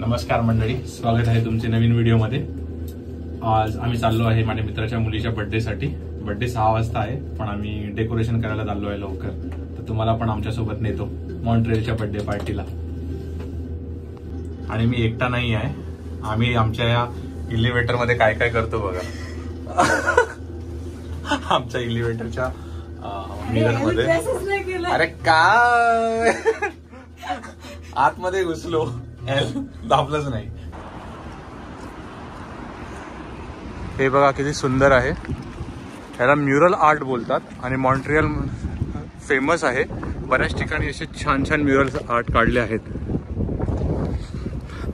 नमस्कार मंडळी, स्वागत आहे तुमचे नवीन व्हिडिओमध्ये। आज आम्ही चाललो आहे माझ्या मित्राच्या मुलीच्या बर्थडेसाठी। बर्थडे 6 वाजता आहे, पण आम्ही डेकोरेशन करायला चाललो आहे लवकर, तर तुम्हाला पण आमच्या सोबत नेतो मॉन्ट्रियलच्या बर्थडे पार्टीला। आणि मी एकटा नाही आहे, आम्ही आमच्या या इलिव्हेटर मध्ये काय काय करतो बघा। आमच्या इलिव्हेटरच्या मिरर मध्ये अरे काय आतमध्ये घुसलो, दाबलंच नाही। हे बघा किती सुंदर आहे, याला म्युरल आर्ट बोलतात आणि मॉन्ट्रियल फेमस आहे। बऱ्याच ठिकाणी असे छान छान म्युरल आर्ट काढले आहेत।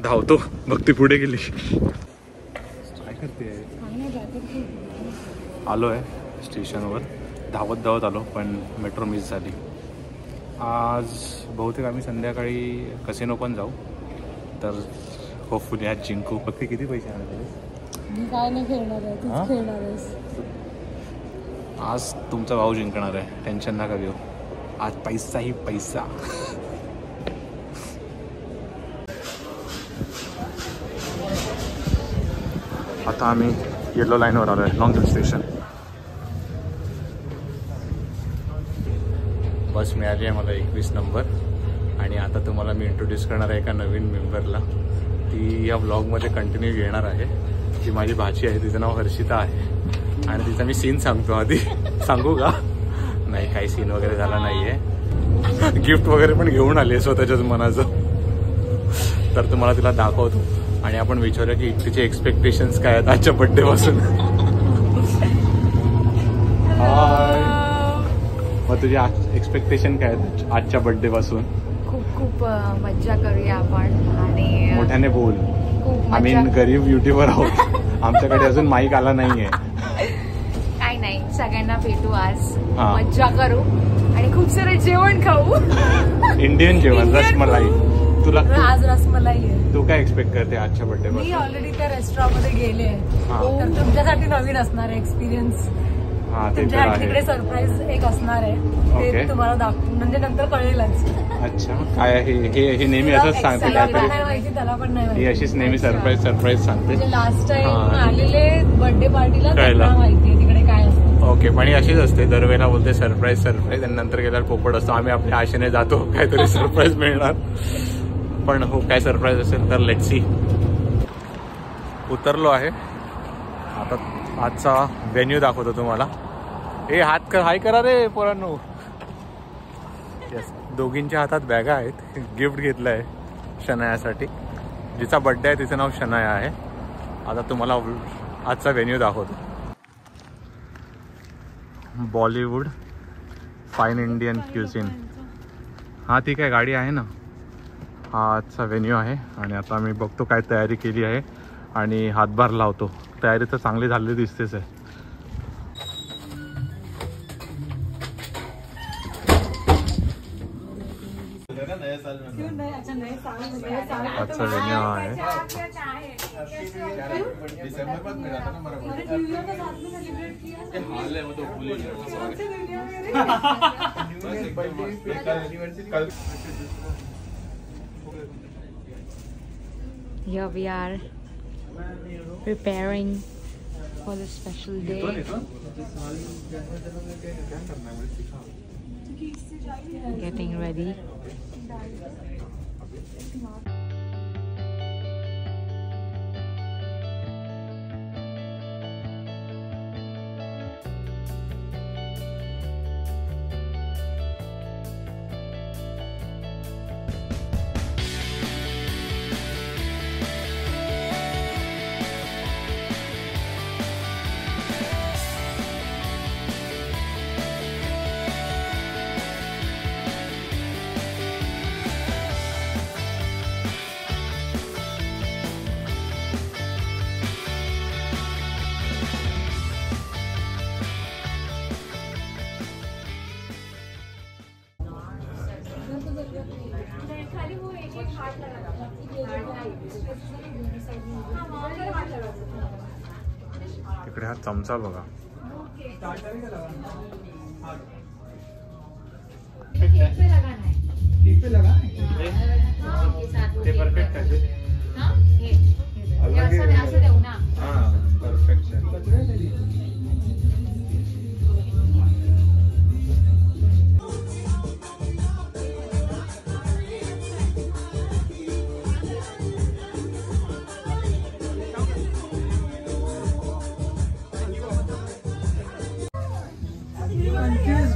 धावतो भक्ती पुढे गेली, काय करते? आलोय स्टेशनवर, धावत धावत आलो, पण मेट्रो मिस झाली। आज बहुतेक आम्ही संध्याकाळी कसिनो पण जाऊ, तर होपफुली आज जिंकू। फक्त किती पैसे आणले? मी काय नाही खेळणार आहे, तूच खेळणार आहेस। आज तुमचा भाऊ जिंकणार आहे, टेन्शन नका घेऊ, आज पैसा ही पैसा। आता आम्ही येलो लाईनवर आलो आहे, लॉंग स्टेशन। बस मिळाली आहे मला 21 नंबर, आणि आता तुम्हाला मी इंट्रोड्यूस करणार आहे एका नवीन मेंबरला। ती या ब्लॉगमध्ये कंटिन्यू येणार आहे। ती माझी भाची आहे, तिचं नाव हर्षिता आहे, आणि तिचा मी सीन सांगतो। आधी सांगू का? नाही, काही सीन वगैरे झाला नाही आहे। गिफ्ट वगैरे पण घेऊन आली आहे स्वतःच्याच मनाचं, तर तुम्हाला तिला दाखवतो आणि आपण विचारूया की तिचे एक्सपेक्टेशन्स काय आहेत आजच्या बर्थडे पासून। मग तुझे एक्सपेक्टेशन काय आहेत आजच्या बर्थडे पासून? खूप मज्जा करूया आपण, आणि मोठ्याने बोल। आम्ही गरीब युट्यूबर आहोत, आमच्याकडे अजून माईक आला नाहीये। काय नाही, सगळ्यांना भेटू आज, मज्जा करू आणि खूप सारं जेवण खाऊ। इंडियन जेवण, रसमलाई। तुला आज रसमलाई आहे। तू काय एक्सपेक्ट करते आजच्या बर्थडे पासून? मी ऑलरेडी त्या रेस्टॉरंट मध्ये गेले, तर तुमच्यासाठी नवीन असणार आहे एक्सपिरियन्स। तुमच्यासाठी तिकडे सरप्राईज एक असणार आहे, ते तुम्हाला दाखवू, म्हणजे नंतर कळेलच। अच्छा, काय आहे हे? नेहमी असंच सांगते, काय माहिती, त्याला पण नाही माहिती। ही अशीच नेहमी सरप्राईज सांगते। लास्ट टाइम आलेले बर्थडे पार्टीला त्यांना माहिती आहे तिकडे काय असतं। ओके, पण ही अशीच असते, दरवेळेला बोलते सरप्राईज सरप्राईज, आणि नंतर गेल्यावर पोपट असतो। आम्ही आपल्या आशेने जातो काहीतरी सरप्राईज मिळणार, पण हो काय सरप्राईज असेल तर लेट्स सी। उतरलो आहे आता, आजचा व्हेन्यू दाखवतो तुम्हाला। हे हाय करा रे पोरांनो। येस, दोघींच्या हातात बॅगा आहेत, गिफ्ट घेतलं आहे शनायासाठी। जिचा बर्थडे आहे तिचं नाव शनाया आहे। आता तुम्हाला आजचा व्हेन्यू दाखवतो। बॉलिवूड फाईन इंडियन क्युझिन, हा ठीक आहे, गाडी आहे ना। हा आजचा व्हेन्यू आहे, आणि आता मी बघतो काय तयारी केली आहे आणि हातभार लावतो। तयारी तर चांगली झालेली दिसतेच आहे। आजचा व्हेन्यू आहे। Here we are preparing for the special day. Getting ready. तिकडे हा चमचा बघा। केक पे लगाना है। ते परफेक्ट आहे। असं देऊ ना. परफेक्ट.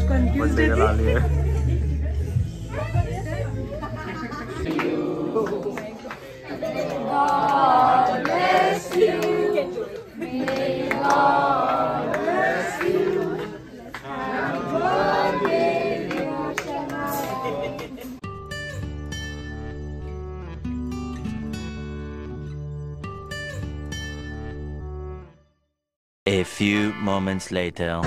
कन्फ्युज आली आहे. A few moments later.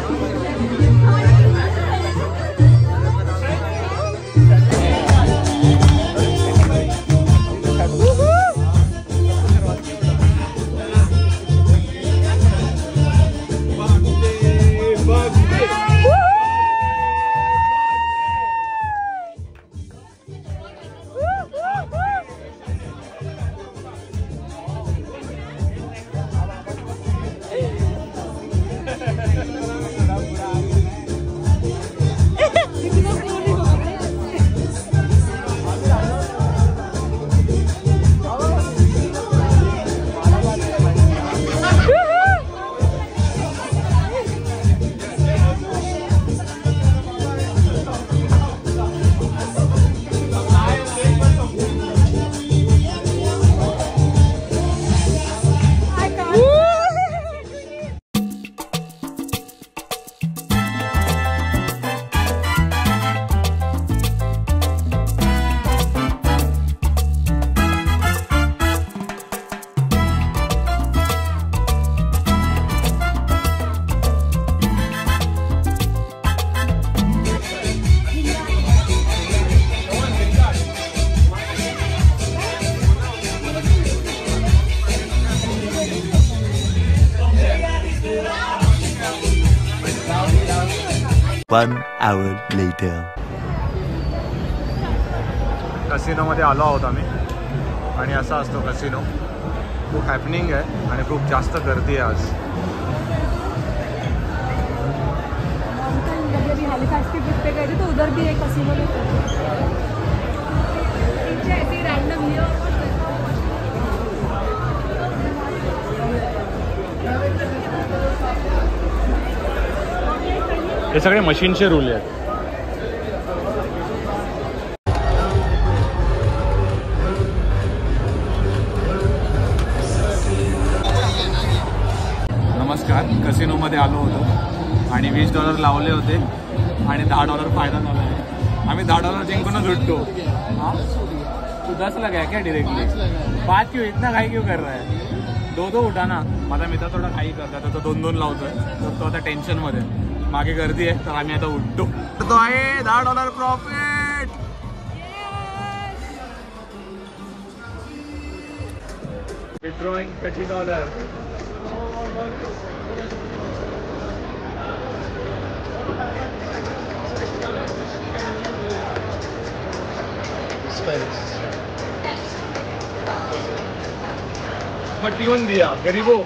One hour later. कसिनोमध्ये आलो आहोत आम्ही आणि असा असतो कसिनो. खूप हॅपनिंग आहे आणि खूप जास्त गर्दी आहे आज. हैलीफैक्स की ट्रिप पे गए थे तो उधर भी एक कसिनो में ऐसी रैंडम हे सगळे मशीनचे रूल आहेत. नमस्कार. कसिनोमध्ये आलो होतो आणि $20 लावले होते आणि $10 फायदा झाला आहे. आम्ही $10 जिंकूनच उठतो. हाँ तू 10 लगाया क्या डायरेक्टली? 5 क्यों? इतना घाई क्यों कर रहा है? 2 उठा ना. माझा मित्र थोडा घाई करता तर तो 2 लावतोय. तर तो आता टेन्शनमध्ये. मागे गर्दी आहे तर आम्ही आता उठतो. तो आहे $10 प्रॉफिट. विथड्रॉइंग $30. $31 दिया गरीबों.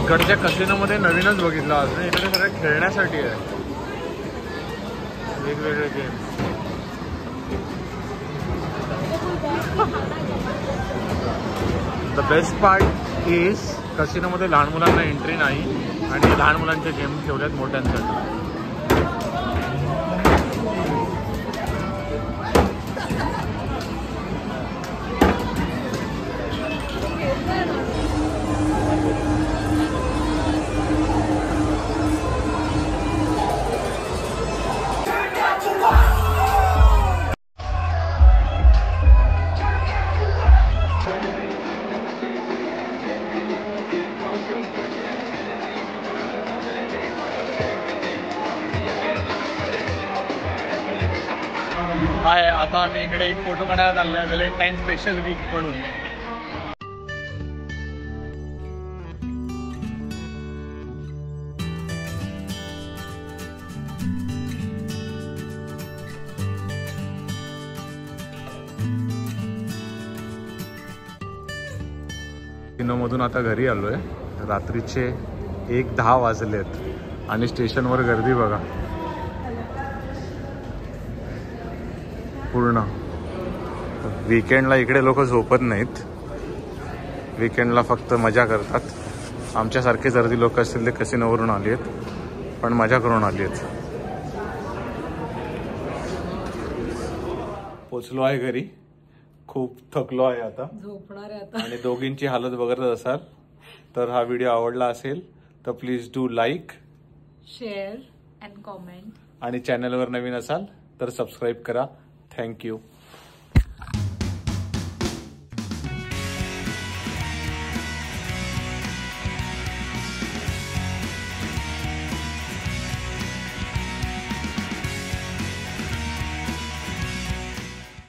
इकडच्या कसिनोमध्ये नवीनच बघितलं आज. इकडे सगळे खेळण्यासाठी आहे वेगवेगळे game. The best part is कसिनोमध्ये लहान मुलांना एंट्री नाही आणि लहान मुलांचे गेम ठेवलेत मोठ्यांसाठी. हाय, आता आम्ही इकडे एक फोटो काढायला चाललो आहे व्हॅलेंटाईन स्पेशल वीक म्हणून. मधून आता घरी आलोय. रात्रीचे 1:10 वाजलेत आणि स्टेशनवर गर्दी बघा पूर्ण. वीकेंडला इकडे लोक झोपत नाहीत, वीकेंडला फक्त मजा करतात. आमच्यासारखे जर्दी लोक असतील ते कसिनोवरून आली आहेत पण मजा करून आली आहेत. पोचलो आहे घरी, खूप थकलो आहे आता, झोपणार आहे आता. आणि दोघींची हालत बघत असाल तर हा व्हिडिओ आवडला असेल तर please do like, share and comment, आणि चॅनलवर नवीन असाल तर सबस्क्राईब करा. थँक्यू.